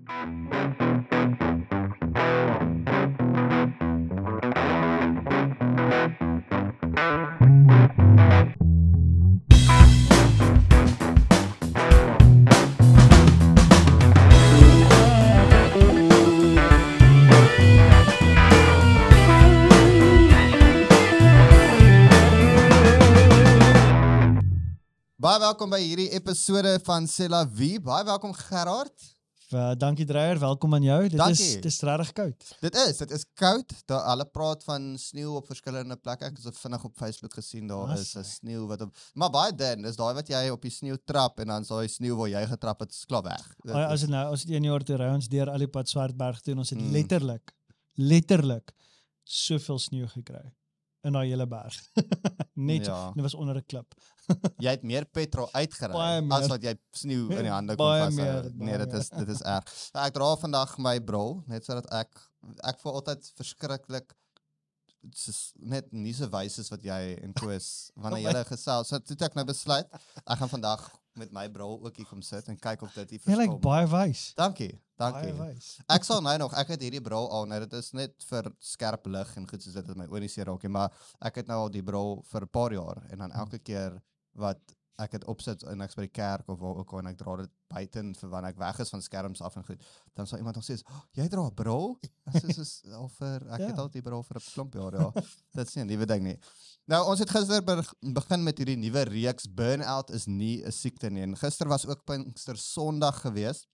Baie welkom by hierdie episode van C'est la Vie. Baie welkom Gerard. Dankie Dreyer, welkom aan jou. Dankie. Dit is regtig koud. Dit is koud. Daar hulle praat van sneeu op verskillende plekke. Ek het vinnig op Facebook gesien daar is 'n sneeu wat op. Maar baie dun, is daai wat jy op die sneeu trap en dan is daai sneeu waar jy getrap het, is klaar weg. As dit 1 jaar toe ry ons deur al die pad Swartberg toe en ons het letterlik soveel sneeu gekry in daai hele berg. Net Ja. dit was onder 'n klip. Jy het meer petrol uitgery Baie meer. as wat jy sneeu in die hande kon Baie vashou. meer, Nee, baie dit is erg. Ek dra vandag my bril net sodat ek voel altyd verskriklik net nie so wys as wat jy en Koos wanneer julle gesels. So toe het ek nou besluit ek gaan vandag met my bril ook hier kom sit en kyk of dit Jy verskil. lyk baie wys. Dankie. Baie wys. Ek sal nou nog, ek het hierdie bril al, nou dit is net vir skerp lig en goed soos dit my oë nie seer raak nie, maar ek het nou al die bril vir 'n paar jaar en dan elke keer wat ek het opsit en ek's by die kerk of waar ook al en ek dra dit buiten vir wanneer ek weg is van skerms af en goed, dan sal iemand nog sê, jy dra 'n bril? Ek het al die bril vir 'n klomp jaar, ja. Dit is nie 'n nuwe ding nie. Nou, ons het gister begin met hierdie nuwe reeks, Burnout is nie 'n siekte nie, en gister was ook Pinkster Sondag gewees,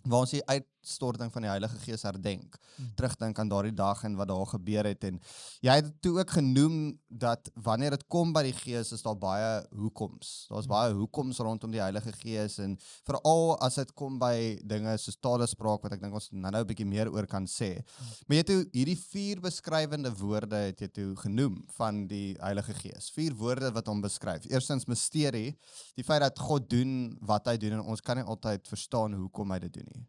waar ons die uitstorting van die Heilige Gees herdenk, terugdink aan daardie dag en wat daar gebeur het, en jy het toe ook genoem dat wanneer dit kom by die Gees, is daar baie hoekoms. Daar's baie hoekoms rondom die Heilige Gees, en veral as dit kom by dinge soos talespraak, wat ek dink ons nou 'n bietjie meer oor kan sê. Maar jy het toe hierdie 4 beskrywende woorde het jy toe genoem van die Heilige Gees. 4 woorde wat hom beskryf. Eerstens mysterie, die feit dat God doen wat hy doen en ons kan nie altyd verstaan hoekom hy dit doen nie.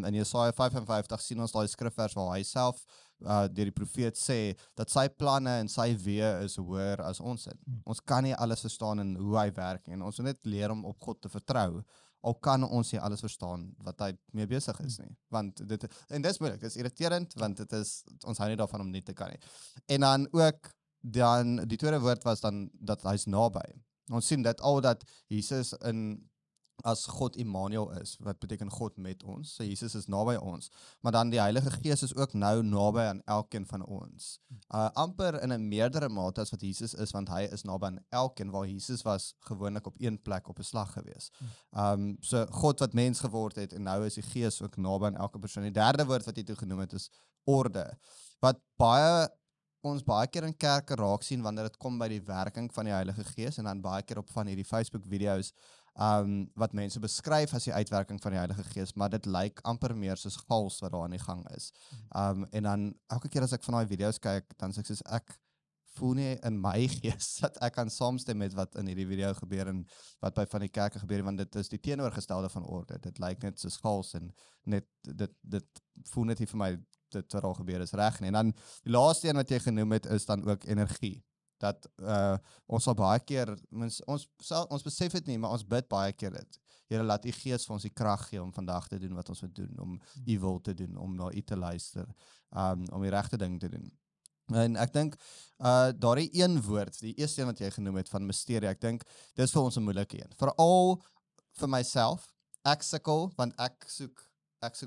In Jesaja 55 sien ons daai skrifvers waar hy self deur die profeet sê dat sy planne en sy weë is hoër as ons in. Ons kan nie alles verstaan in hoe hy werk en ons moet net leer om op God te vertrou. Al kan ons nie alles verstaan wat hy mee besig is nie. Want dit is moeilik, dit is irriterend want ons hou nie daarvan om nie te kan nie. En dan ook die tweede woord was dan dat hy's naby. Ons sien dit al dat Jesus as God Immanuel is, wat beteken God met ons, so Jesus is naby ons, maar dan die Heilige Gees is ook nou naby aan elkeen van ons. Amper in 'n meerdere mate as wat Jesus is, want hy is naby aan elkeen, waar Jesus was gewoonlik op een plek op 'n slag gewees. So God wat mens geword het, en nou is die Gees ook naby aan elke persoon. Die derde woord wat jy toe genoem het is orde, wat ons baie keer in kerke raak sien wanneer dit kom by die werking van die Heilige Gees, en dan baie keer op van hierdie Facebook video's wat mense beskryf as die uitwerking van die Heilige Gees, maar dit lyk amper meer soos gals wat daar aan die gang is. En dan elke keer as ek van daai video's kyk, dan sê ek soos ek voel nie in my gees dat ek kan saamstem met wat in hierdie video gebeur en wat by van die kerke gebeur, want dit is die teenoorgestelde van orde. Dit lyk net soos gals en net dit voel net nie vir my dit wat al gebeur is reg nie. En dan die laaste een wat jy genoem het is dan ook energie. Dat ons al baie keer, ons besef dit nie, maar ons bid baie keer dit. Here, laat u Gees vir ons die krag gee om vandag te doen wat ons moet doen, om u wil te doen, om na u te luister, om die regte ding te doen. En ek dink, daardie een woord, die eerste een wat jy genoem het van mysterie, ek dink, dit is vir ons 'n moeilike een. Veral vir myself, ek sukkel, want ek soek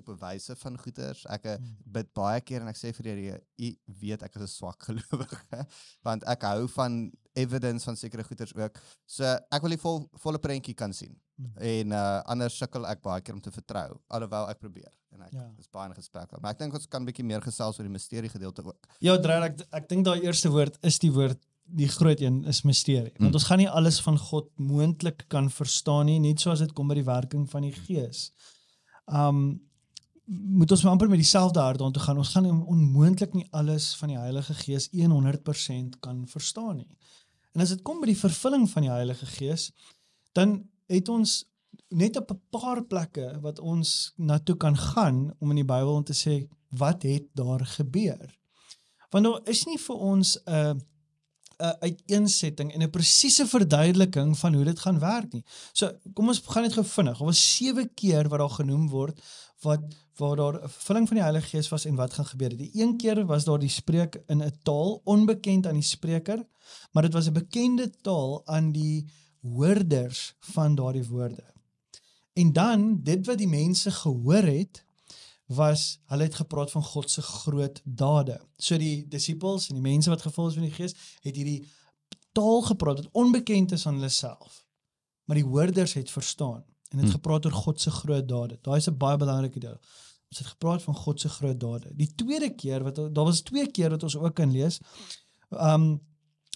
bewyse van goeders. Ek bid baie keer en ek sê vir die u weet ek is 'n swak gelowige, want ek hou van evidence van sekere goeders ook. So ek wil die volle prentjie kan sien. En anders sukkel ek baie keer om te vertrou, alhoewel ek probeer. En ek is baie in gesprek. Maar ek dink ons kan 'n bietjie meer gesels oor die misterie gedeelte ook. Ja, Dreyer, ek dink daai eerste woord is die groot een is misterie. Want ons gaan nie alles van God moontlik kan verstaan nie, net soos dit kom by die werking van die Gees. Moet ons amper met dieselfde hart aan toe gaan. Ons gaan onmoontlik nie alles van die Heilige Gees 100% kan verstaan nie. En as dit kom by die vervulling van die Heilige Gees, dan het ons net op 'n paar plekke wat ons na toe kan gaan om in die Bybel om te sê, wat het daar gebeur? Want daar is nie vir ons 'n uiteensetting en 'n presiese verduideliking van hoe dit gaan werk nie. So, kom ons gaan net gou vinnig. Daar was 7 keer wat daar genoem word waar daar 'n vervulling van die Heilige Gees was en wat gaan gebeur het. Die een keer was daar die spreek in 'n taal onbekend aan die spreker, maar dit was 'n bekende taal aan die hoorders van daardie woorde. En dan, dit wat die mense gehoor het, was, hulle het gepraat van God se groot dade. So die disippels en die mense wat gevul is van die Gees, het hierdie taal gepraat wat onbekend is aan hulle self. Maar die hoorders het verstaan en het gepraat oor God se groot dade. Daai is 'n baie belangrike deel. Ons het gepraat van God se groot dade. Die tweede keer, daar was 2 keer wat ons ook kan lees,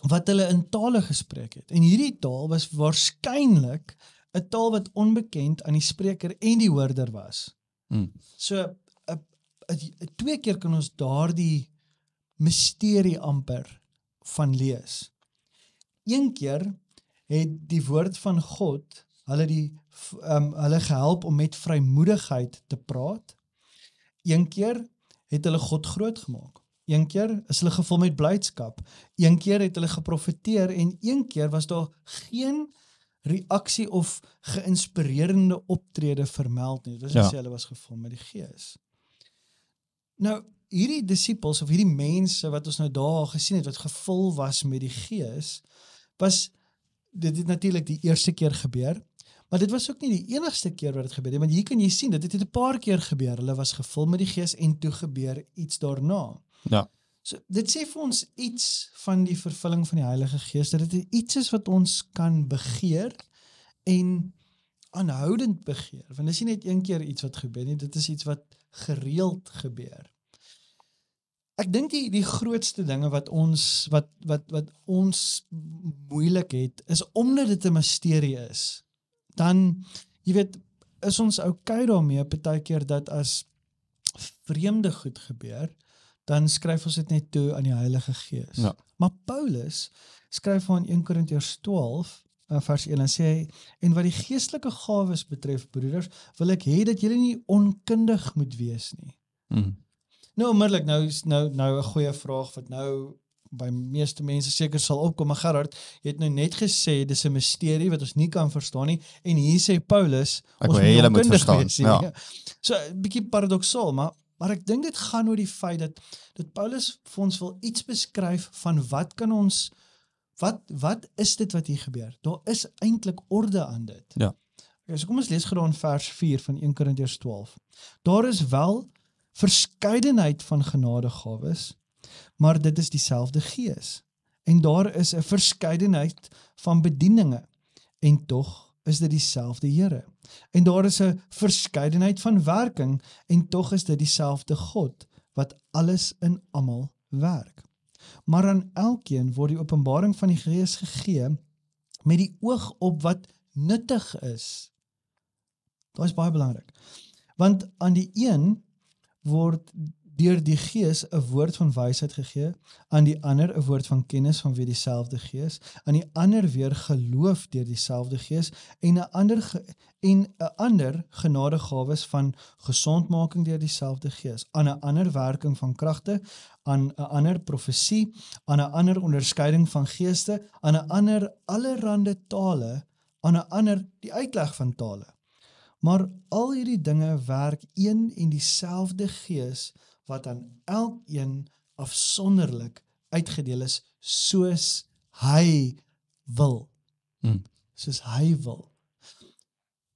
wat hulle in tale gespreek het. En hierdie taal was waarskynlik 'n taal wat onbekend aan die spreker en die hoorder was. So, 2 keer kan ons daardie misterie amper van lees. Een keer het die woord van God hulle gehelp om met vrymoedigheid te praat. Een keer het hulle God groot gemaak. Een keer is hulle gevul met blydskap. Een keer het hulle geprofeteer en een keer was daar geen reaksie of geïnspirerende optrede vermeld nie. Dit wil sê hulle was gevul met die Gees. Nou, hierdie disippels of hierdie mense wat ons nou daar gesien het, wat gevul was met die Gees, dit het natuurlik die eerste keer gebeur, maar dit was ook nie die enigste keer wat dit gebeur het, want hier kan jy sien, dit het 'n paar keer gebeur, hulle was gevul met die Gees en toe gebeur iets daarna. Ja. So, dit sê vir ons iets van die vervulling van die Heilige Gees, dat dit iets is wat ons kan begeer en aanhoudend begeer, want dit is nie net een keer iets wat gebeur nie, dit is iets wat gereeld gebeur. Ek dink die grootste dinge wat ons moeilik het, is omdat dit 'n misterie is. Dan, jy weet, is ons okay daarmee partykeer dat as vreemde goed gebeur, dan skryf ons dit net toe aan die Heilige Gees. Ja. Maar Paulus skryf aan 1 Korintiërs 12 vers 1 en sê hy, en wat die geestelike gawes betref, broeders, wil ek hê dat julle nie onkundig moet wees nie. Nou onmiddellik, nou 'n goeie vraag wat nou by meeste mense seker sal opkom, maar Gerard, jy het nou net gesê, dis 'n misterie wat ons nie kan verstaan nie, en hier sê Paulus, Ek ons wil hê julle moet onkundig verstaan, wees nie. ja. So, 'n bietjie paradoksaal, maar ek dink dit gaan oor die feit dat Paulus vir ons wil iets beskryf van wat kan ons, wat is dit wat hier gebeur? Daar is eintlik orde aan dit. Ja. Okay, so kom ons lees gedaan vers 4 van 1 Korintiërs 12. Daar is wel verskeidenheid van genadegawes, maar dit is dieselfde Gees. En daar is 'n verskeidenheid van bedieninge, en tog is dit dieselfde Here. En daar is 'n verskeidenheid van werking, en tog is dit dieselfde God, wat alles in almal werk. Maar aan elkeen word die openbaring van die Gees gegee, met die oog op wat nuttig is. Dit is baie belangrik. Want aan die een word deur die Gees 'n woord van wysheid gegee, aan die ander 'n woord van kennis vanweë dieselfde Gees, aan die ander weer geloof deur dieselfde Gees, en 'n ander genadegawes van gesondmaking deur dieselfde Gees, aan 'n ander werking van kragte, aan 'n ander profesie, aan 'n ander onderskeiding van geeste, aan 'n ander allerhande tale, aan 'n ander die uitleg van tale. Maar al hierdie dinge werk een en dieselfde Gees, wat aan elkeen afsonderlik uitgedeel is, soos hy wil. Soos hy wil.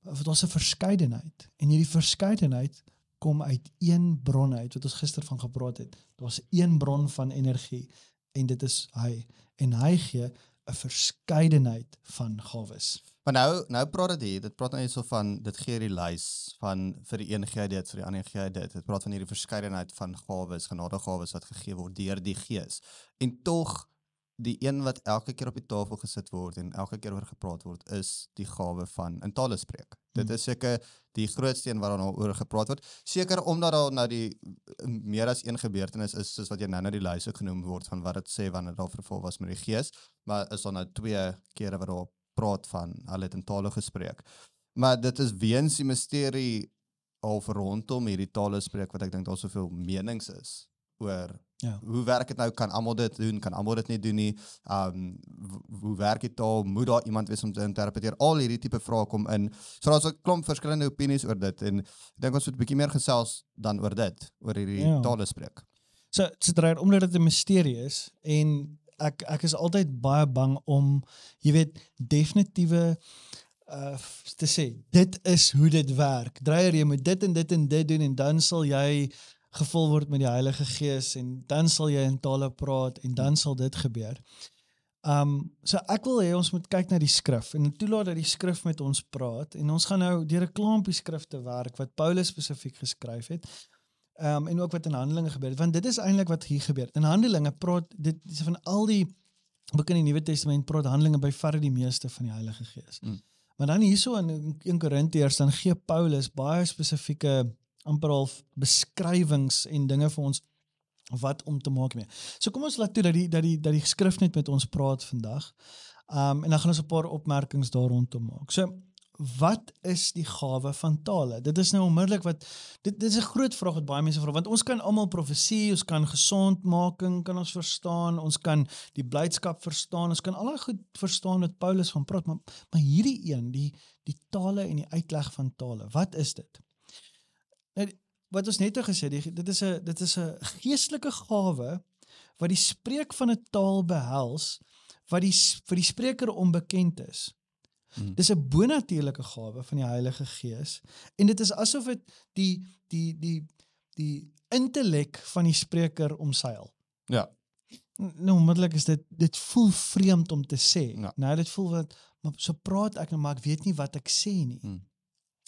Want ons 'n verskeidenheid, en hierdie verskeidenheid kom uit een bron uit, wat ons gister van gepraat het. Daar's een bron van energie, en dit is hy. En hy gee 'n verskeidenheid van gawes. Maar nou praat dit praat nou net so van, dit gee die lys van, vir die een gee hy dit, vir die ander gee hy dit. Dit praat van hierdie verskeidenheid van gawes, genadegawes wat gegee word deur die Gees. En tog, die een wat elke keer op die tafel gesit word en elke keer oor gepraat word, is die gawe van in tale spreek. Dit is seker die grootste een waar daar oor gepraat word. Seker omdat daar nou die meer as een gebeurtenis is, soos wat jy nou die lys ook genoem word, van wat dit sê wanneer daar vervul was met die Gees, maar is daar nou 2 kere wat daar praat van, hulle het in tale gespreek. Maar dit is weens die misterie al rondom hierdie tale spreek, wat ek dink daar soveel menings is oor Ja. hoe werk dit nou, kan almal dit doen, kan almal dit nie doen nie, hoe werk die taal, moet daar iemand wees om te interpreteer, al hierdie tipe vrae kom in, so daar's 'n klomp verskillende opinies oor dit, en ek dink ons moet 'n bietjie meer gesels dan oor dit, oor hierdie tale spreek. So draai omdat dit 'n misterie is, en ek is altyd baie bang om, jy weet, definitiewe te sê, dit is hoe dit werk. Dreier, jy moet dit en dit en dit doen, en dan sal jy gevul word met die Heilige Gees, en dan sal jy in tale praat, en dan sal dit gebeur. So ek wil hê ons moet kyk na die skrif, en toelaat dat die skrif met ons praat, en ons gaan nou deur 'n klompie skrifte werk, wat Paulus spesifiek geskryf het, en ook wat in Handelinge gebeur het, want dit is eintlik wat hier gebeur. In Handelinge praat, dit is van al die boeke in die Nuwe Testament, praat Handelinge by verre die meeste van die Heilige Gees. Maar dan hierso in 1 Korintiërs, dan gee Paulus baie spesifieke, amper al beskrywings en dinge vir ons, wat om te maak mee. So kom ons laat toe dat die skrif net met ons praat vandag, en dan gaan ons 'n paar opmerkings daar rondom maak. So, wat is die gawe van tale? Dit is nou onmiddellik dit is 'n groot vraag wat baie mense vra, want ons kan almal profesie, ons kan gesondmaking kan ons verstaan, ons kan die blydskap verstaan, ons kan al goed verstaan wat Paulus van praat, maar hierdie een, die tale en die uitleg van tale, wat is dit? Nou, wat ons net gesê, dit is 'n geestelike gawe, wat die spreek van 'n taal behels, wat vir die spreker onbekend is. Dis 'n bonatuurlike gawe van die Heilige Gees, en dit is asof dit die intellek van die spreker omseil. Ja. Nou, onmiddellik is dit voel vreemd om te sê. Ja. Nou, dit voel maar so praat ek nou, maar ek weet nie wat ek sê nie.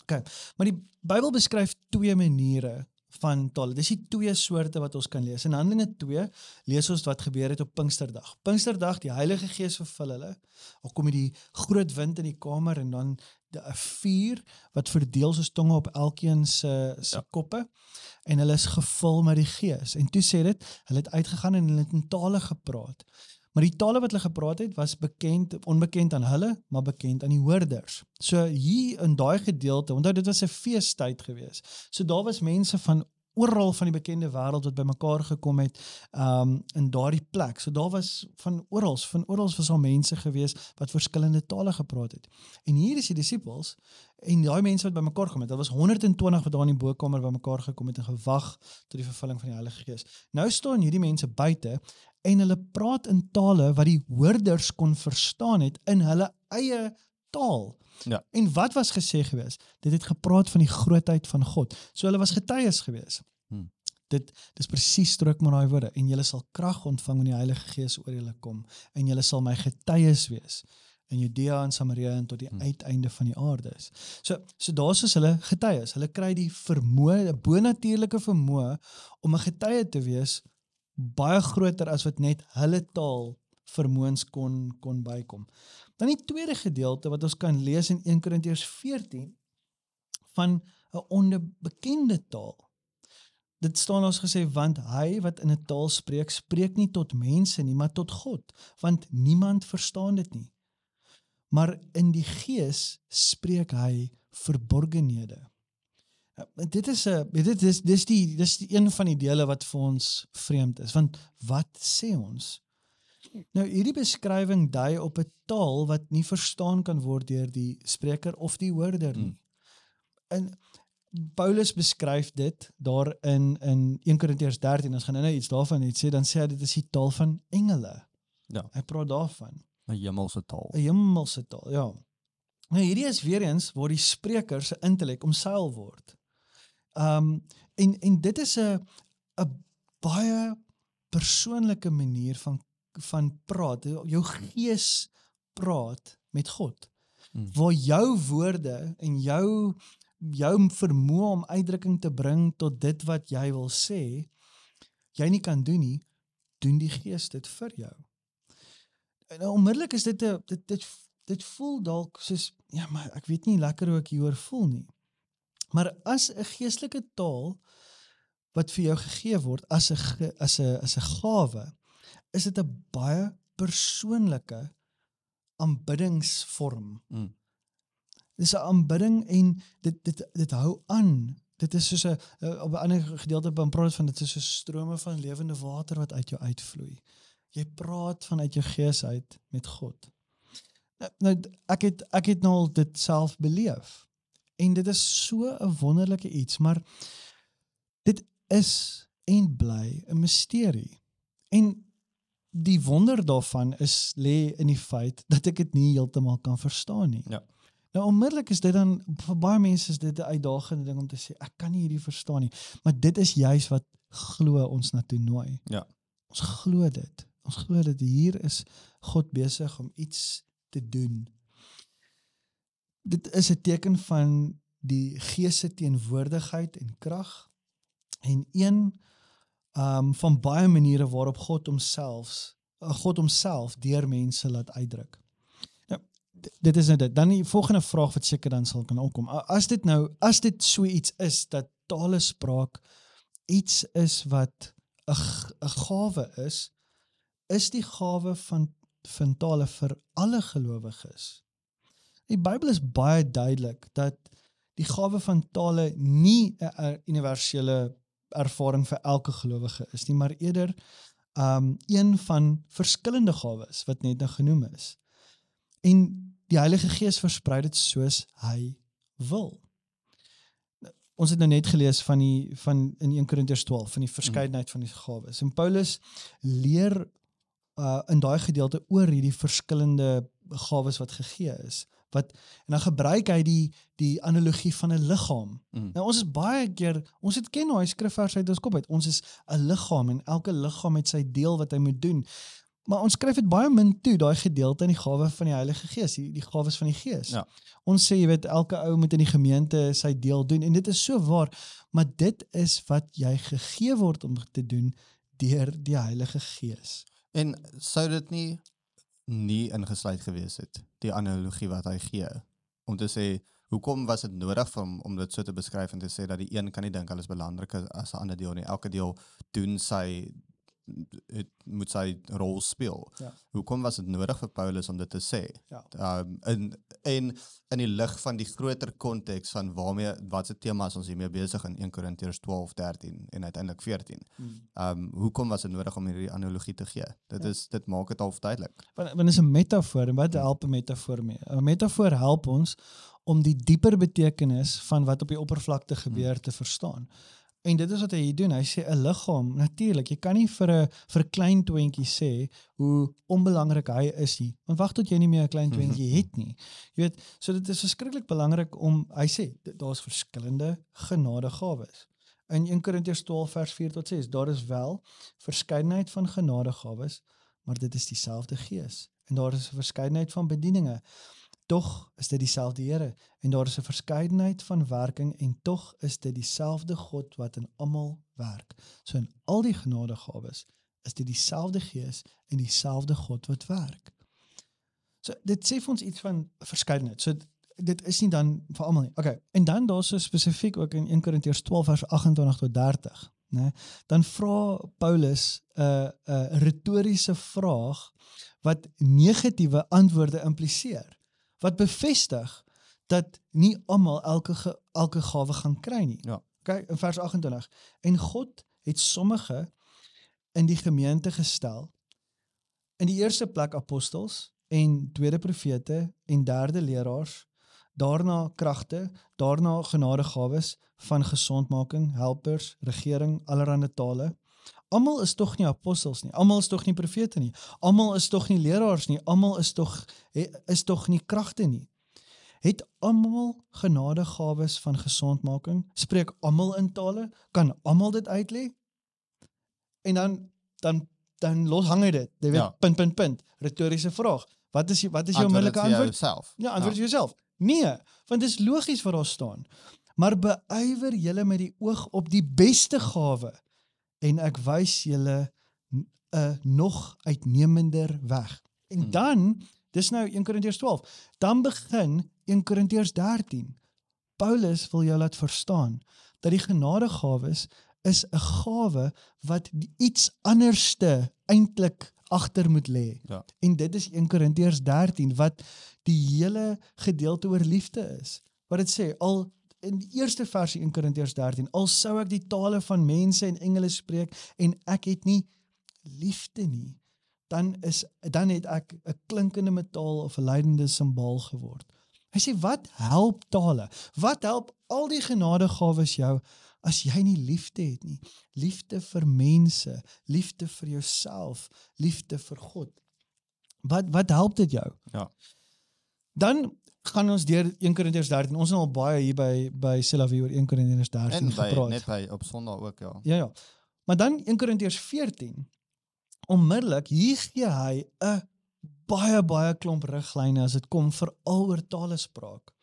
Okay. Maar die Bybel beskryf 2 maniere van tale. Dis die 2 soorte wat ons kan lees. In Handelinge 2 lees ons wat gebeur het op Pinksterdag. Pinksterdag, die Heilige Gees vervul hulle. Al kom die groot wind in die kamer, en dan 'n vuur wat verdeel soos tonge op elkeen se koppe, en hulle is gevul met die Gees. En toe sê dit, hulle het uitgegaan en hulle het in tale gepraat. Maar die tale wat hulle gepraat het, was onbekend aan hulle, maar bekend aan die hoorders. So hier in daai gedeelte, onthou dit was 'n feestyd gewees. So daar was mense van oral van die bekende wêreld wat bymekaar gekom het, in daardie plek. So daar was van oral was daar mense gewees wat verskillende tale gepraat het. En hier is die disippels, en daai mense wat bymekaar gekom het, daar was 120 wat daar in die bokkamer bymekaar gekom het en gewag tot die vervulling van die Heilige Gees. Nou staan hierdie mense buite, en hulle praat in tale wat die hoorders kon verstaan het in hulle eie taal. Ja. En wat was gesê gewees? Dit het gepraat van die grootheid van God. So hulle was getuies gewees. Dit is presies strook met daai woorde, en julle sal krag ontvang wanneer die Heilige Gees oor julle kom, en julle sal my getuies wees in Judea en Samaria en tot die uiteinde van die aarde is. So daar is hulle getuies. Hulle kry die vermoë, 'n bonatuurlike vermoë om 'n getuie te wees, baie groter as wat net hulle taal vermoëns kon bykom. Dan die tweede gedeelte wat ons kan lees in 1 Korintiërs 14 van 'n onbekende taal. Dit staan ons gesê, want hy wat in 'n taal spreek, spreek nie tot mense nie, maar tot God, want niemand verstaan dit nie. Maar in die Gees spreek hy verborgenhede. Dit is een van die dele wat vir ons vreemd is, want wat sê ons? Nou, hierdie beskrywing dui op 'n taal wat nie verstaan kan word deur die spreker of die hoorder nie. En Paulus beskryf dit daar in 1 Korintiërs 13, ons gaan nou iets daarvan net sê, dan sê hy dit is die taal van engele. Ja. Hy praat daarvan. 'n hemelse taal. 'n hemelse taal, ja. Nou hierdie is weer eens waar die spreker se intellek omseil word. En dit is 'n baie persoonlike manier van praat. Jou gees praat met God. Waar jou woorde en jou vermoë om uitdrukking te bring tot dit wat jy wil sê, jy nie kan doen nie, doen die Gees dit vir jou. En onmiddellik is dit voel dalk soos, ja, maar ek weet nie lekker hoe ek hieroor voel nie. Maar as 'n geestelike taal wat vir jou gegee word as 'n gawe, is dit 'n baie persoonlike aanbiddingsvorm. Dis 'n aanbidding, en dit hou aan Dit is soos op 'n ander gedeelte dan praat van dit is soos strome van lewende water wat uit jou uitvloei. Jy praat vanuit jou gees uit met God. Nou ek het nou al dit self beleef. En dit is so 'n wonderlike iets, maar dit is en bly 'n misterie. En die wonder daarvan lê in die feit dat ek dit nie heeltemal kan verstaan nie. Ja. Nou onmiddellik is dit dan, vir baie mense is dit 'n uitdagende ding om te sê, ek kan nie hierdie verstaan nie. Maar dit is juis wat glo ons na toe nooi. Ja. Ons glo dit. Ons glo dat hier is God besig om iets te doen. Dit is 'n teken van die Gees se teenwoordigheid en krag. En een van baie maniere waarop God homself deur mense laat uitdruk. Nou, dit is nou dit. Dan die volgende vraag wat seker dan sal kan opkom. As dit so iets is dat talespraak iets is wat 'n gawe is die gawe van tale vir alle gelowiges. Die Bybel is baie duidelik dat die gawe van tale nie 'n universele ervaring vir elke gelowige is nie, maar eerder een van verskillende gawes wat net nou genoem is. En die Heilige Gees versprei dit soos hy wil. Ons het nou net gelees van in 1 Korintiërs 12 van die verskeidenheid van die gawes. En Paulus leer in daai gedeelte oor hierdie verskillende gawes wat gegee is. En dan gebruik hy die analogie van 'n liggaam. Nou ons is baie keer, ons het ken daai skrifvers uit ons kop uit. Ons is 'n liggaam en elke liggaam het sy deel wat hy moet doen. Maar ons skryf dit baie min toe, daai gedeelte in die gawe van die Heilige Gees, die gawes van die Gees. Ja. Ons sê, jy weet, elke ou moet in die gemeente sy deel doen en dit is so waar, maar dit is wat jy gegee word om te doen deur die Heilige Gees. En sou dit nie ingesluit gewees het, die analogie wat hy gee, om te sê, hoekom was dit nodig vir hom om dit so te beskryf en te sê dat die een kan nie dink alles belangriker as 'n ander deel nie, elke deel doen moet sy rol speel. Ja. Hoekom was dit nodig vir Paulus om dit te sê? Ja. En in die lig van die groter konteks van wat se temas ons hiermee besig in 1 Korintiërs 12, 13 en uiteindelik 14. Hoekom was dit nodig om hierdie analogie te gee? Dit maak dit half duidelik. Want is 'n metafoor en wat help 'n metafoor mee? 'n Metafoor help ons om die dieper betekenis van wat op die oppervlakte gebeur te verstaan. En dit is wat hy hier doen. Hy sê 'n liggaam, natuurlik, jy kan nie vir 'n klein twintjie sê hoe onbelangrik hy is nie. Want wag tot jy nie meer 'n klein twintjie het nie. Jy weet, so dit is verskriklik belangrik hy sê daar's verskillende genadegawes. In 1 Korintiërs 12 vers 4 tot 6, daar is wel verskeidenheid van genadegawes, maar dit is dieselfde Gees. En daar is 'n verskeidenheid van bedieninge. Tog is dit dieselfde Here en daar is 'n verskeidenheid van werking en tog is dit dieselfde God wat in almal werk. So in al die genadegawes is dit dieselfde Gees en dieselfde God wat werk. So dit sê vir ons iets van verskeidenheid. So dit is nie dan vir almal nie. Okay, en dan daar so spesifiek ook in 1 Korintiërs 12 vers 28 tot 30, né? Dan vra Paulus 'n retoriese vraag wat negatiewe antwoorde impliseer. Wat bevestig dat nie almal elke gawe gaan kry nie. Ja. Okay, in vers 28. En God het sommige in die gemeente gestel, in die eerste plek apostels, en tweede profete, en derde leraars, daarna kragte, daarna genadegawes van gesondmaking, helpers, regering, allerhande tale. Almal is tog nie apostels nie, almal is tog nie profete nie, almal is tog nie leraars nie, almal is tog nie kragte nie. Het almal genadegawes van gesondmaking? Spreek almal in tale? Kan almal dit uitlê? En dan hang hy dit. Jy weet, punt. Retoriese vraag. Wat is jou onmiddellike antwoord? Ja, antwoord vir jouself. Nee, want dit is logies wat daar staan. Maar beywer julle met die oog op die beste gawe en ek wys julle 'n nog uitnemender weg. En dan, dis nou 1 Korintiërs 12, dan begin 1 Korintiërs 13. Paulus wil jou laat verstaan dat die genadegawes is 'n gawe wat iets anderste eintlik agter moet lê. Ja. En dit is 1 Korintiërs 13 wat die hele gedeelte oor liefde is. Wat dit sê, in die eerste versie in Korintiërs 13, al sou ek die tale van mense en engele spreek en ek het nie liefde nie, dan het ek 'n klinkende metaal of 'n lydende simbaal geword. Hy sê, wat help tale? Wat help al die genadegawes jou as jy nie liefde het nie? Liefde vir mense, liefde vir jouself, liefde vir God. Wat help dit jou? Ja. Dan gaan ons deur 1 Korintiërs 13. Ons het al baie hier by Selavie oor 1 Korintiërs 13 gepraat. Net by op Sondag ook, ja. Ja. Maar dan 1 Korintiërs 14, onmiddellik, hier gee hy 'n baie klomp riglyne as dit kom veral oor talespraak.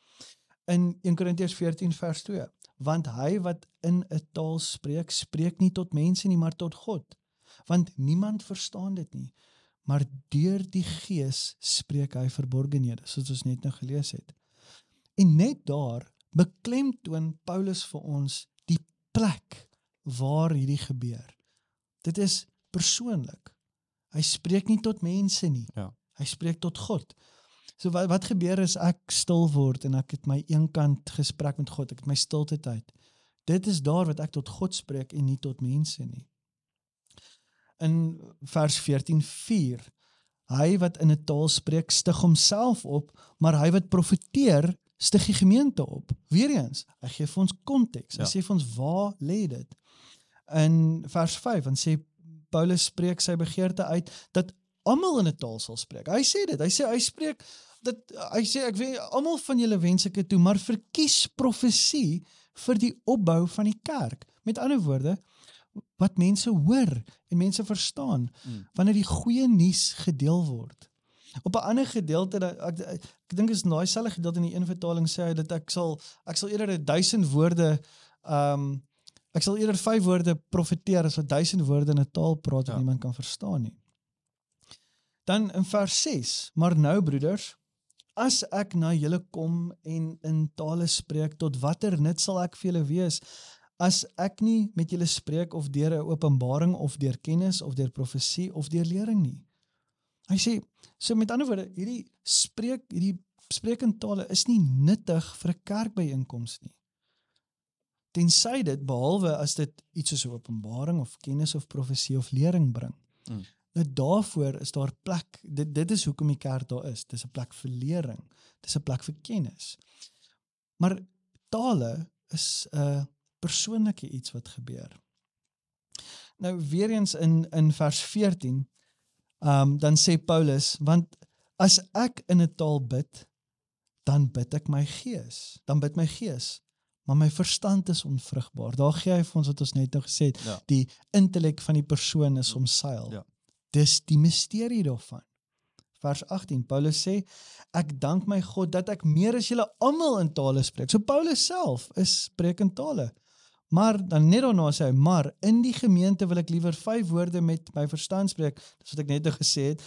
In 1 Korintiërs 14 vers 2, want hy wat in 'n taal spreek, spreek nie tot mense nie, maar tot God. Want niemand verstaan dit nie, maar deur die Gees spreek hy verborgenhede, soos ons net nou gelees het. En net daar beklemtoon Paulus vir ons die plek waar hierdie gebeur. Dit is persoonlik. Hy spreek nie tot mense nie. Ja. Hy spreek tot God. So wat gebeur as ek stil word en ek het my eenkant gesprek met God, ek het my stilte tyd. Dit is daar wat ek tot God spreek en nie tot mense nie. In vers 14:4, hy wat in 'n taal spreek, stig homself op, maar hy wat profeteer, stig die gemeente op. Weereens, hy gee vir ons konteks. Hy sê vir ons, waar lê dit? In vers 5, dan sê Paulus spreek sy begeerte uit, dat almal in 'n taal sal spreek. Hy sê dit, hy spreek, hy sê, ek weet, almal van julle wens ek het toe, maar verkies profesie vir die opbou van die kerk. Met ander woorde, wat mense hoor en mense verstaan, wanneer die goeie nuus gedeel word. Op 'n ander gedeelte, ek dink is daai selfde gedeelte in die een vertaling sê hy, dat ek sal eerder 1000 woorde, ek sal eerder 5 woorde profeteer as wat 1000 woorde in 'n taal praat wat niemand kan verstaan nie. Dan in vers 6, maar nou broeders, as ek na julle kom en in tale spreek, tot watter nut sal ek vir julle wees, as ek nie met julle spreek of deur 'n openbaring of deur kennis of deur profesie of deur lering nie. Hy sê, so met ander woorde, hierdie spreek in tale is nie nuttig vir 'n kerkbyeenkoms nie. Tensy dit, behalwe as dit iets soos 'n openbaring of kennis of profesie of lering bring. Nou daarvoor is daar plek, dit is hoekom die kerk daar is. Dit is 'n plek vir lering, dit is 'n plek vir kennis. Maar tale is 'n persoonlike iets wat gebeur. Nou weer eens in vers 14, dan sê Paulus, want as ek in 'n taal bid, dan bid my gees, maar my verstand is onvrugbaar. Daar gee hy vir ons wat ons net nou gesê het, die intellek van die persoon is omseil. Ja. Dis die misterie daarvan. Vers 18, Paulus sê, ek dank my God dat ek meer as julle almal in tale spreek. So Paulus self spreek in tale. Maar dan net daarna sê hy, maar in die gemeente wil ek liewer 5 woorde met my verstand spreek, dis wat ek net nou gesê het,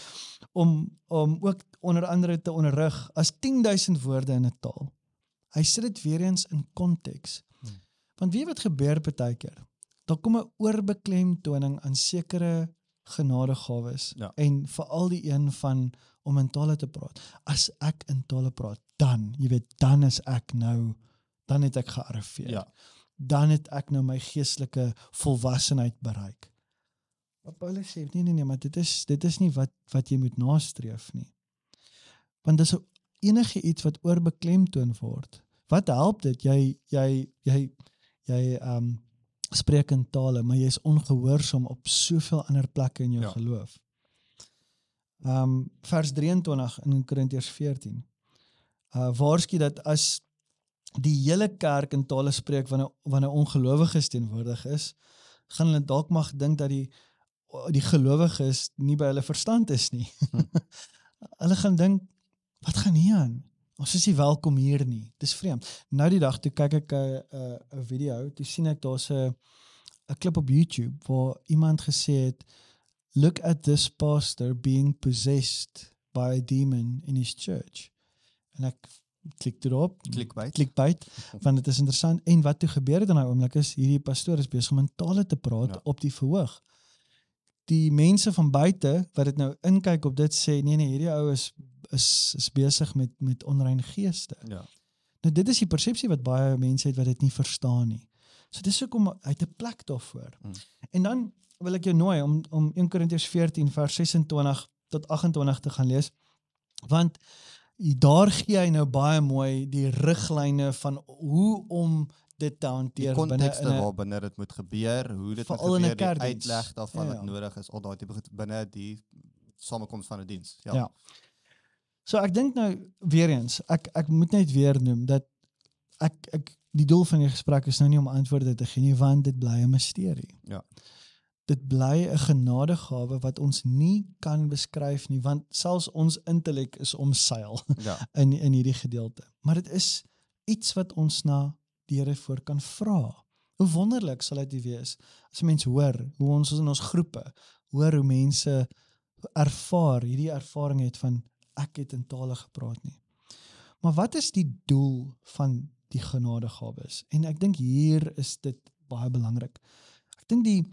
om ook onder andere te onderrig as 10.000 woorde in 'n taal. Hy sit dit weer eens in konteks. Want weet wat gebeur partykeer? Daar kom 'n oorbeklemtoning aan sekere genadegawes en veral die een van om in tale te praat. As ek in tale praat, dan is ek nou, dan het ek gearriveer. Ja. Dan het ek nou my geestelike volwassenheid bereik. Maar Paulus sê, nee, maar dit is nie wat jy moet nastreef nie. Want dis enige iets wat oorbeklemtoon word. Wat help dit? Jy spreek in tale, maar jy is ongehoorsaam op soveel ander plekke in jou geloof. Vers 23 in Korintiërs 14. Waarsku dat as die hele kerk in tale spreek wanneer ongelowiges teenwoordig is, gaan hulle dalk mag dink dat die gelowiges nie by hulle verstand is nie. Hulle gaan dink, wat gaan hier aan? Ons is nie welkom hier nie. Dis vreemd. Nou die dag toe kyk ek 'n video, toe sien ek daar's 'n klip op YouTube waar iemand gesê het, look at this pastor being possessed by a demon in his church. En ek klik erop, clickbait, want dit is interessant. En wat toe gebeur het in daai oomblik is, hierdie pastoor is besig om in tale te praat op die verhoog. Die mense van buite wat dit nou inkyk op dit sê, nee, hierdie ou is besig met onrein geeste. Ja. Nou dit is die persepsie wat baie mense het wat dit nie verstaan nie. So dis hoekom hy het 'n plek daarvoor. En dan wil ek jou nooi om 1 Korintiërs 14 vers 26 tot 28 te gaan lees, want daar gee hy nou baie mooi die riglyne van hoe om dit te hanteer die binne kontekste waarbinne dit moet gebeur, hoe dit moet veral in 'n gebeur, die kerkdiens. uitleg daarvan Ja, wat nodig is, al daai tipe goed binne die samekoms van 'n diens. Ja. Ja. So ek dink nou weer eens, ek moet net weer noem dat ek die doel van die gesprek is nou nie om antwoorde te gee nie, want dit bly 'n misterie. Ja. Dit bly 'n genadegawe wat ons nie kan beskryf nie, want selfs ons intellek is omseil Ja. in hierdie gedeelte. Maar dit is iets wat ons na die Here voor kan vra. Hoe wonderlik sal dit wees as mense hoor hoe ons in ons groepe hoor hoe mense ervaar, hierdie ervaring het van ek het in tale gepraat nie. Maar wat is die doel van die genadegawes? En ek dink hier is dit baie belangrik. Ek dink die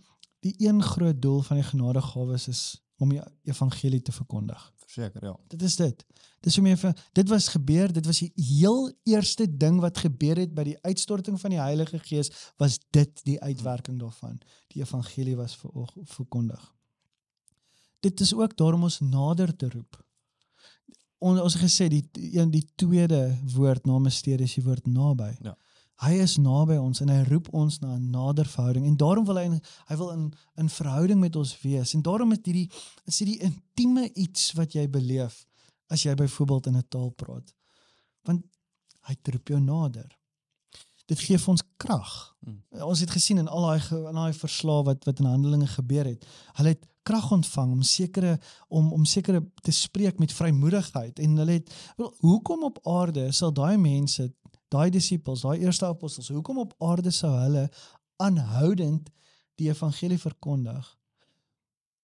een groot doel van die genadegawes is om die evangelie te verkondig. Verseker, ja. Dit is dit. Dis om dit was gebeur, dit was die heel eerste ding wat gebeur het by die uitstorting van die Heilige Gees, was dit die uitwerking daarvan. Die evangelie was verkondig. Dit is ook daarom ons nader te roep. Ons het gesê, die tweede woord na misterie is die woord naby. Ja. Hy is naby ons en hy roep ons na 'n nader verhouding en daarom wil hy wil in verhouding met ons wees en daarom is die intieme iets wat jy beleef as jy byvoorbeeld in 'n taal praat. Want hy roep jou nader. Dit gee vir ons krag. Ons het gesien in al daai verslae wat in Handelinge gebeur het. Hulle het krag ontvang om sekere te spreek met vrymoedigheid en hulle het hoekom op aarde sal daai mense, daai disippels, daai eerste apostels, hoekom op aarde sou hulle aanhoudend die evangelie verkondig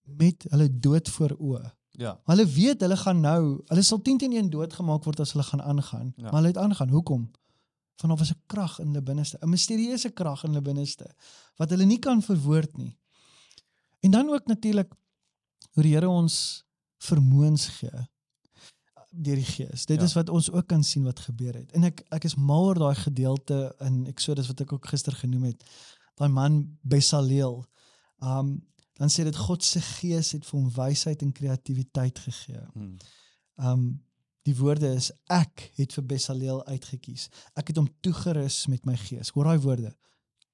met hulle dood voor oë? Ja. Hulle weet hulle sal 10-1 doodgemaak word as hulle gaan aangaan. Ja. Maar hulle het aangaan. Hoekom? Want daar was 'n krag in hulle binneste, 'n misterieuse krag in hulle binneste wat hulle nie kan verwoord nie. En dan ook natuurlik hoe die Here ons vermoëns gee deur die Gees. Dit is wat ons ook kan sien wat gebeur het. En ek is mal oor daai gedeelte in Eksodus wat ek ook gister genoem het. Daai man Besaleel. Dan sê dit God se Gees het vir hom wysheid en kreatiwiteit gegee. Die woorde is ek het vir Besaleel uitgekies. Ek het hom toegerus met my Gees. Hoor daai woorde.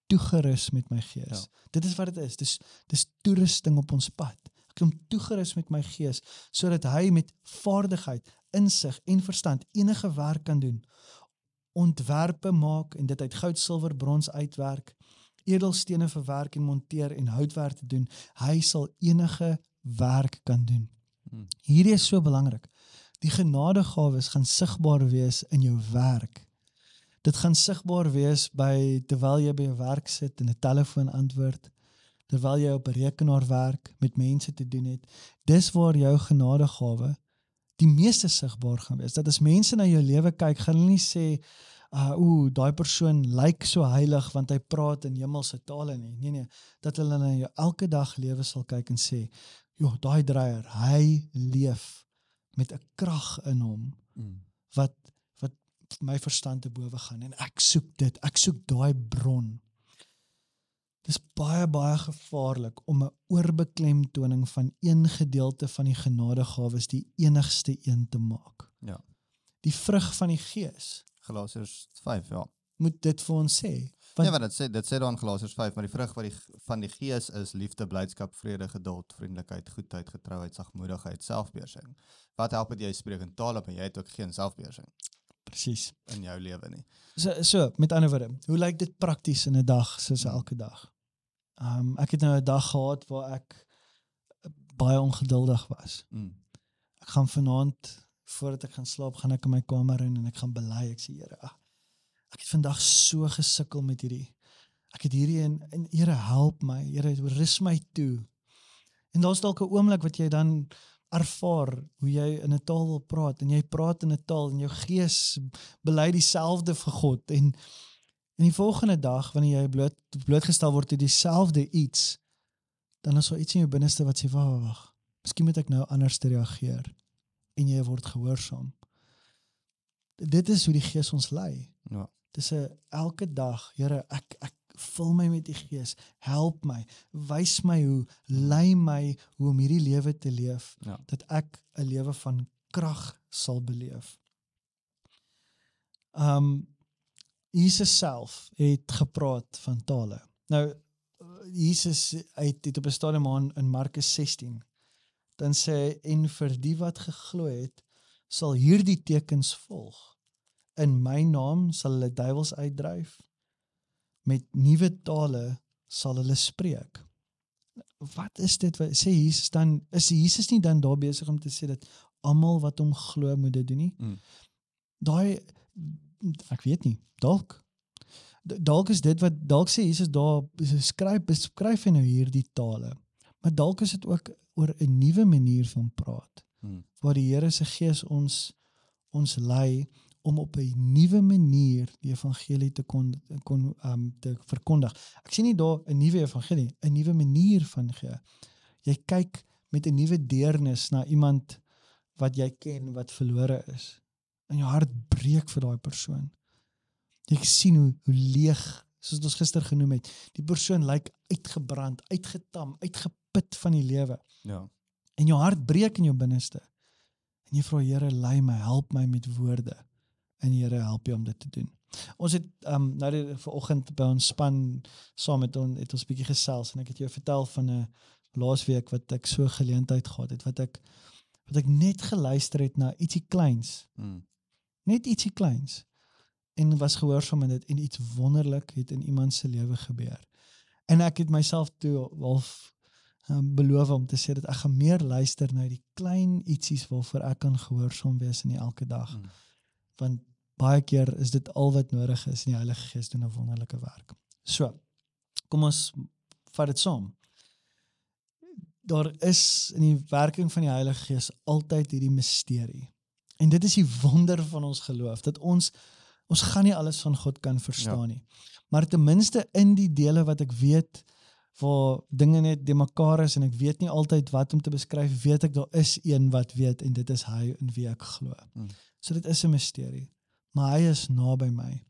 Toegerus met my Gees. Ja. Dit is wat dit is. Dis toerusting op ons pad. Ek het hom toegerus met my Gees sodat hy met vaardigheid, insig en verstand enige werk kan doen. Ontwerpe maak en dit uit goud, silwer, brons uitwerk, edelstene verwerk en monteer en houtwerk te doen. Hy sal enige werk kan doen. Hierdie is so belangrik. Die genadegawes gaan sigbaar wees in jou werk. Dit gaan sigbaar wees terwyl jy by jou werk sit en 'n telefoon antwoord, terwyl jy op 'n rekenaar werk, met mense te doen het. Dis waar jou genadegawe die meeste sigbaar gaan wees. Dat as mense na jou lewe kyk, gaan hulle nie sê, daai persoon lyk so heilig want hy praat in hemelse tale nie. Nee, dat hulle na jou elke dag lewe sal kyk en sê, joh, daai dreier, hy leef met 'n krag in hom wat my verstand te bowe gaan en ek soek dit, ek soek daai bron. Dis baie, baie gevaarlik om 'n oorbeklemtoning van een gedeelte van die genadegawes die enigste een te maak. Ja. Die vrug van die Gees Galasiërs 5, ja. moet dit vir ons sê. Ja, maar dit sê daar in Galasiërs 5, maar die vrug van die Gees is liefde, blydskap, vrede, geduld, vriendelikheid, goedheid, getrouheid, sagmoedigheid, selfbeheersing. Wat help dit jy spreek in tale, maar jy het ook geen selfbeheersing Presies. in jou lewe nie. So, met ander woorde, hoe lyk dit prakties in 'n dag soos elke dag? Ek het nou 'n dag gehad waar ek baie ongeduldig was. Ek gaan vanaand, voordat ek gaan slaap, gaan ek in my kamer in en ek gaan bely. Ek sê, Here, ek het vandag so gesukkel met hierdie. Ek het hierdie en Here, help my. Here, rus my toe. En daar's dalk 'n oomblik wat jy dan ervaar hoe jy in 'n taal wil praat en jy praat in 'n taal en jou gees bely dieselfde vir God en die volgende dag wanneer jy blootgestel word tot dieselfde iets, dan is daar iets in jou binneste wat sê, wag, miskien moet ek nou anders te reageer en jy word gehoorsaam. Dit is hoe die Gees ons lei. Ja. Dis 'n elke dag, Here, ek vul my met die Gees, help my, wys my hoe, lei my hoe om hierdie lewe te leef, Ja. dat ek 'n lewe van krag sal beleef. Jesus self het gepraat van tale. Nou, Jesus het op 'n stadium aan in Markus 16, dan sê hy, en vir die wat geglo het, sal hierdie tekens volg. In my naam sal hulle duiwels uitdryf, met nuwe tale sal hulle spreek. Wat is dit? Wat sê Jesus dan? Is Jesus nie dan daar besig om te sê dat almal wat hom glo moet dit doen nie? Daai, ek weet nie, dalk is dit wat, dalk sê Jesus daar, beskryf hy nou hierdie tale, maar dalk is dit ook oor 'n nuwe manier van praat, waar die Here se Gees ons lei om op 'n nuwe manier die evangelie te te verkondig. Ek sien nie daar 'n nuwe evangelie, 'n nuwe manier van gee. Jy kyk met 'n nuwe deernis na iemand wat jy ken wat verlore is, en jou hart breek vir daai persoon. Jy sien hoe leeg, soos ons gister genoem het, die persoon lyk uitgebrand, uitgetam, uitgeput van die lewe. Ja. En jou hart breek in jou binneste. En jy vra, Here, lei my, help my met woorde. En die Here help jou om dit te doen. Ons het nou vanoggend by ons span saam met ons het ons bietjie gesels, en ek het jou vertel van 'n laasweek wat ek so geleentheid gehad het, wat ek net geluister het na ietsie kleins. Net ietsie kleins. En was gehoorsaam in dit, en iets wonderlik het in iemand se lewe gebeur. En ek het myself toe half beloof om te sê dat ek gaan meer luister na die klein ietsies waarvoor ek kan gehoorsaam wees in die elke dag. Want baie keer is dit al wat nodig is, en die Heilige Gees doen 'n wonderlike werk. So, kom ons vat dit saam. Daar is in die werking van die Heilige Gees altyd hierdie misterie. En dit is die wonder van ons geloof, dat ons gaan nie alles van God kan verstaan nie. Maar ten minste in die dele wat ek weet, waar dinge net de mekaar is, en ek weet nie altyd wat om te beskryf, weet ek daar is een wat weet, en dit is hy in wie ek glo. So dit is 'n misterie, maar hy is naby my.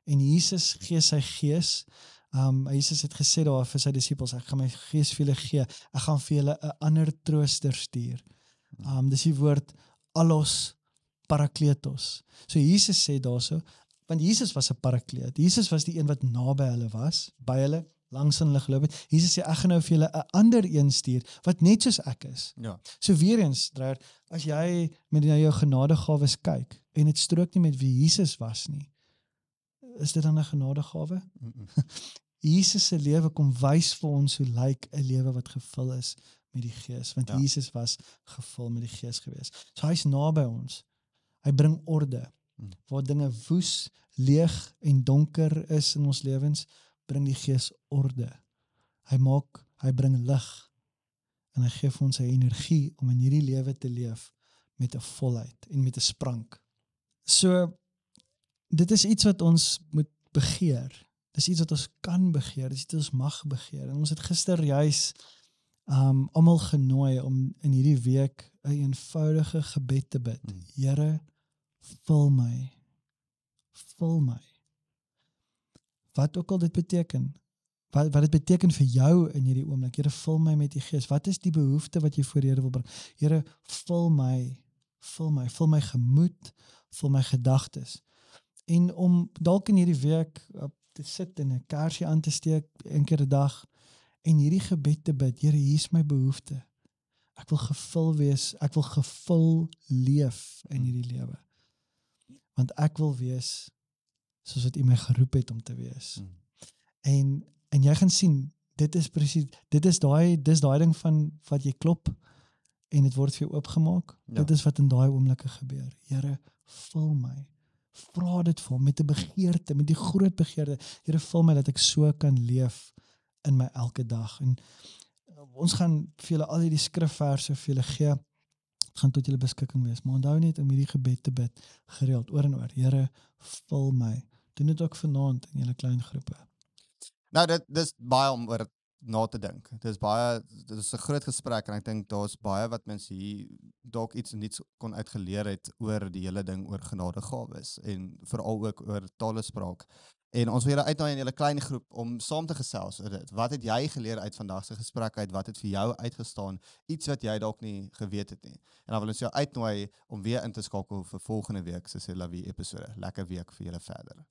En Jesus gee sy Gees. Jesus het gesê daar vir sy disippels, ek gaan my Gees vir julle gee, ek gaan vir julle 'n ander trooster stuur. Dis die woord allos parakletos. So Jesus sê daarso, want Jesus was 'n parakleet. Jesus was die een wat naby hulle was, by hulle, langs in hulle geloop het. Jesus sê, ek gaan nou vir julle 'n ander een stuur, wat net soos ek is. Ja. So weer eens, Dreyer, as jy met jou genadegawes kyk, en dit strook nie met wie Jesus was nie, is dit dan 'n genadegawe? Jesus se lewe kom wys vir ons hoe lyk 'n lewe wat gevul is met die Gees, want Jesus was gevul met die Gees gewees. So hy's naby ons. Hy bring orde. Waar dinge woes, leeg en donker is in ons lewens, bring die Gees orde. Hy bring lig, en hy gee vir ons 'n energie om in hierdie lewe te leef met 'n volheid en met 'n sprank. So, dit is iets wat ons moet begeer. Dis iets wat ons kan begeer, dis iets wat ons mag begeer. En ons het gister juis almal genooi om in hierdie week 'n eenvoudige gebed te bid. Here, vul my. Vul my. Wat ook al dit beteken. Wat dit beteken vir jou in hierdie oomblik. Here, vul my met die Gees. Wat is die behoefte wat jy voor die Here wil bring? Here, vul my. Vul my. Vul my gemoed. Vul my gedagtes. En om dalk in hierdie week te sit en 'n kersie aan te steek, een keer 'n dag, en hierdie gebed te bid. Here, hier is my behoefte. Ek wil gevul wees. Ek wil gevul leef in hierdie lewe. Want ek wil wees soos wat U my geroep het om te wees. En jy gaan sien, dit is presies, dis daai ding van wat jy klop en dit word vir jou oopgemaak. Dit is wat in daai oomblikke gebeur. Here, vul my. Vra dit vir hom met 'n begeerte, met die groot begeerte. Here, vul my dat ek so kan leef in my elke dag. En ons gaan vir julle al hierdie skrifverse vir julle gee. Dit gaan tot julle beskikking wees. Maar onthou net om hierdie gebed te bid gereeld oor en oor. Here, vul my. Doen dit ook vanaand in julle klein groepe. Nou, dit is baie om oor na te dink. Dit is 'n groot gesprek, en ek dink daar's baie wat mense hier dalk iets niets kon uitgeleer het oor die hele ding oor genadegawes en veral ook oor talespraak. En ons wil julle uitnooi in julle klein groep om saam te gesels oor dit. Wat het jy geleer uit vandag se gesprek uit? Wat het vir jou uitgestaan? Iets wat jy dalk nie geweet het nie. En dan wil ons jou uitnooi om weer in te skakel vir volgende week se C'est la vie episode. Lekker week vir julle verder.